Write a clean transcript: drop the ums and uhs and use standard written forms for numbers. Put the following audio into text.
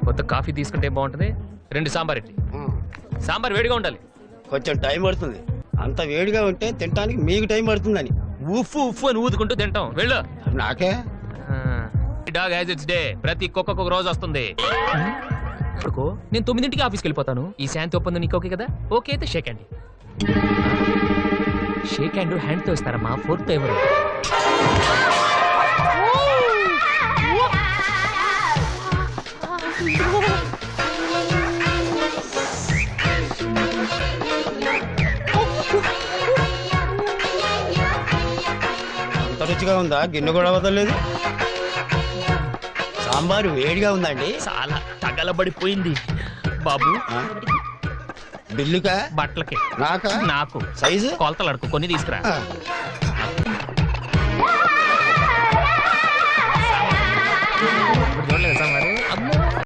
కొత్త కాఫీ తీసుకుంటే బాగుంటుంది. 2 సాంబార్ ఇడ్లీ. సాంబార్ వేడిగా ఉండాలి. కొంచెం టైం పడుతుంది. అంత వేడిగా ఉంటే తినడానికి మీకు టైం పడుతుందని. ఉఫ్ఫు ఉఫ్ఫు అని ఊదుకుంటూ తింటాం. వెళ్ళు. నాకే డాగ్ హ్యాజ్ ఇట్స్ డే. ప్రతి కుక్కకు ఒక రోజు వస్తుంది. ఇప్పుడుకో నేను 9ంటికి ఆఫీస్కి వెళ్ళిపోతాను. ఈ శాంతి ఒప్పందం నీకు ఓకే కదా? ఓకే అయితే షేక్ హ్యాండ్. షేక్ హ్యాండ్ హ్యాండ్తో ఇస్తారమ్మా, ఫోర్త్తో ఎవరు? అంత రుచిగా ఉందా? గిన్నె కూడా వదలలేదు. సాంబారు వేడిగా ఉందండి. చాలా తగలబడిపోయింది బాబు. బిల్లుకా? బట్టలకి. నాకా? నాకు. సైజు? కొలతలు అడుకు కొన్ని తీసుకురా.